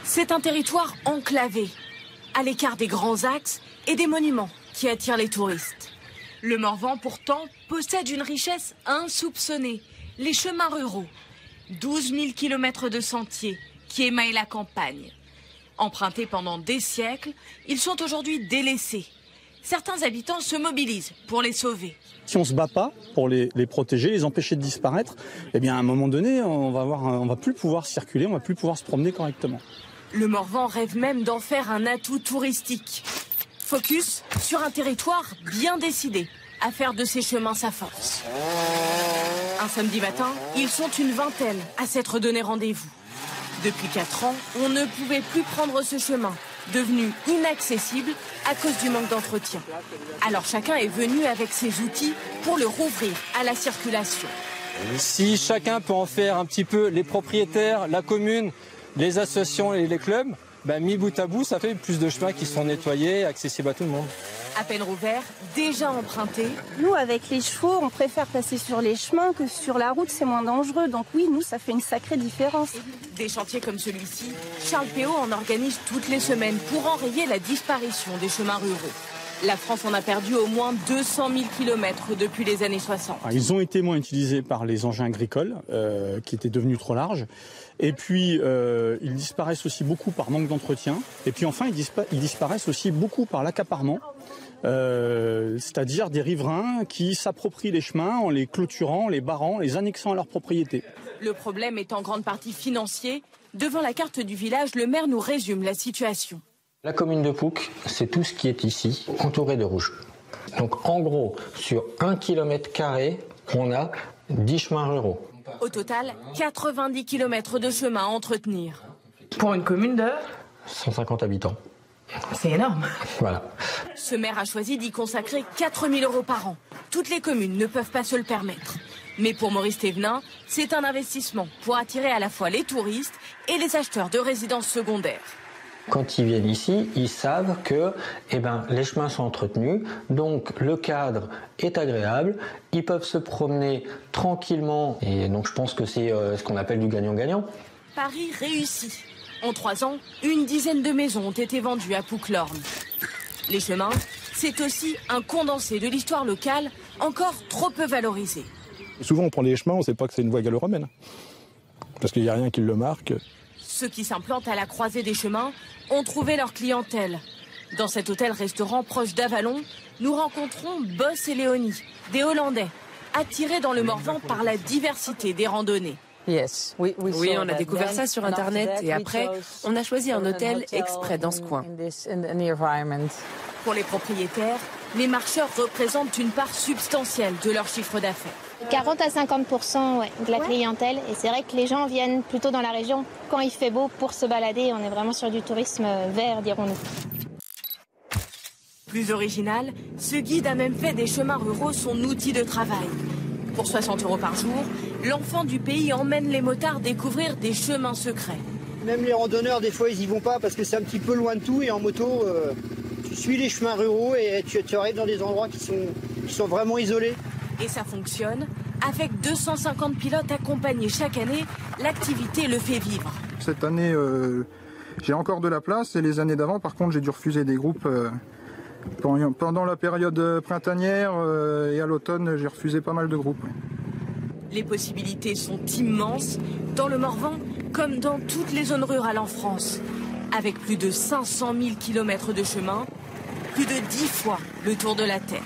C'est un territoire enclavé, à l'écart des grands axes et des monuments qui attirent les touristes. Le Morvan, pourtant, possède une richesse insoupçonnée, les chemins ruraux. 12 000 kilomètres de sentiers qui émaillent la campagne. Empruntés pendant des siècles, ils sont aujourd'hui délaissés. Certains habitants se mobilisent pour les sauver. Si on ne se bat pas pour les protéger, les empêcher de disparaître, eh bien à un moment donné, on va plus pouvoir circuler, on va plus pouvoir se promener correctement. Le Morvan rêve même d'en faire un atout touristique. Focus sur un territoire bien décidé à faire de ces chemins sa force. Un samedi matin, ils sont une vingtaine à s'être donné rendez-vous. Depuis 4 ans, on ne pouvait plus prendre ce chemin, devenu inaccessible à cause du manque d'entretien. Alors chacun est venu avec ses outils pour le rouvrir à la circulation. Si chacun peut en faire un petit peu, les propriétaires, la commune, les associations et les clubs, mis bout à bout, ça fait plus de chemins qui sont nettoyés, accessibles à tout le monde. À peine rouvert, déjà emprunté. Nous, avec les chevaux, on préfère passer sur les chemins que sur la route, c'est moins dangereux. Donc oui, nous, ça fait une sacrée différence. Des chantiers comme celui-ci, Charles Péot en organise toutes les semaines pour enrayer la disparition des chemins ruraux. La France en a perdu au moins 200 000 kilomètres depuis les années 60. Ils ont été moins utilisés par les engins agricoles, qui étaient devenus trop larges. Et puis, ils disparaissent aussi beaucoup par manque d'entretien. Et puis enfin, ils disparaissent aussi beaucoup par l'accaparement. C'est-à-dire des riverains qui s'approprient les chemins en les clôturant, les barrant, les annexant à leur propriété. Le problème est en grande partie financier. Devant la carte du village, le maire nous résume la situation. La commune de Poucques, c'est tout ce qui est ici, entouré de rouge. Donc en gros, sur 1 km², on a 10 chemins ruraux. Au total, 90 km de chemin à entretenir. Pour une commune de 150 habitants. C'est énorme. Voilà. Ce maire a choisi d'y consacrer 4 000 € par an. Toutes les communes ne peuvent pas se le permettre. Mais pour Maurice Thévenin, c'est un investissement pour attirer à la fois les touristes et les acheteurs de résidences secondaires. Quand ils viennent ici, ils savent que les chemins sont entretenus, donc le cadre est agréable, ils peuvent se promener tranquillement, et donc je pense que c'est ce qu'on appelle du gagnant-gagnant. Paris réussit. En 3 ans, une dizaine de maisons ont été vendues à Poucques-Lorne. Les chemins, c'est aussi un condensé de l'histoire locale encore trop peu valorisée. Souvent on prend les chemins, on ne sait pas que c'est une voie gallo-romaine, parce qu'il n'y a rien qui le marque. Ceux qui s'implantent à la croisée des chemins ont trouvé leur clientèle. Dans cet hôtel-restaurant proche d'Avalon, nous rencontrons Boss et Léonie, des Hollandais, attirés dans le Morvan par la diversité des randonnées. Oui, on a découvert ça sur Internet et après, on a choisi un hôtel exprès dans ce coin. Pour les propriétaires, les marcheurs représentent une part substantielle de leur chiffre d'affaires. 40 à 50% de la clientèle. Et c'est vrai que les gens viennent plutôt dans la région quand il fait beau pour se balader. On est vraiment sur du tourisme vert, dirons-nous. Plus original, ce guide a même fait des chemins ruraux son outil de travail. Pour 60 € par jour, l'enfant du pays emmène les motards découvrir des chemins secrets. Même les randonneurs, des fois, ils y vont pas parce que c'est un petit peu loin de tout. Et en moto, tu suis les chemins ruraux et tu arrives dans des endroits qui sont vraiment isolés. Et ça fonctionne. Avec 250 pilotes accompagnés chaque année, l'activité le fait vivre. Cette année, j'ai encore de la place et les années d'avant, par contre, j'ai dû refuser des groupes. Pendant la période printanière et à l'automne, j'ai refusé pas mal de groupes. Les possibilités sont immenses dans le Morvan comme dans toutes les zones rurales en France. Avec plus de 500 000 kilomètres de chemin, plus de 10 fois le tour de la Terre.